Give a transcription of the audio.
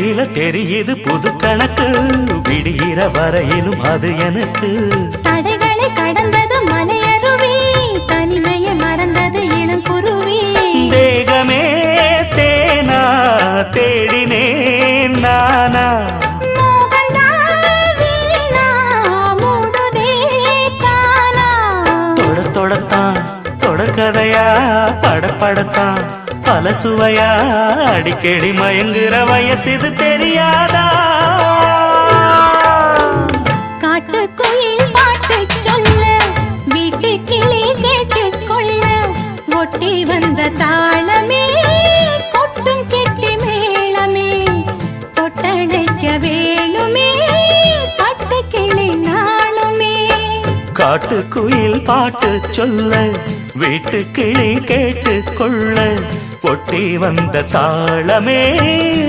விழியில தெரியுது புது கணக்கு, விடிகிற வரையிலும் அது எனக்கு. தடைகளை கடந்தது மலையருவி, தனிமையை மறந்தது இளங்குருவி. தேகமே தேனா தேடினேன் நானா, தொடர்கதையா படப்படத்தான் பல சுவையா, அடிக்கடி மயங்குற வயசு தெரியாதா? காட்டுக்குயில் பாட்டு சொல்ல, வீட்டு கிளி கேட்டுக்கொள்ள, ஒட்டி வந்த தாளமே கொட்டும் கெட்டி மேளமே, தொட்டணைக்க வேணுமே பட்டு கிளி நாளுமே. காட்டுக்குயில் பாட்டு சொல்ல, வீட்டு கிளி கேட்டுக்கொள்ள, ஒட்டி வந்த தாளமே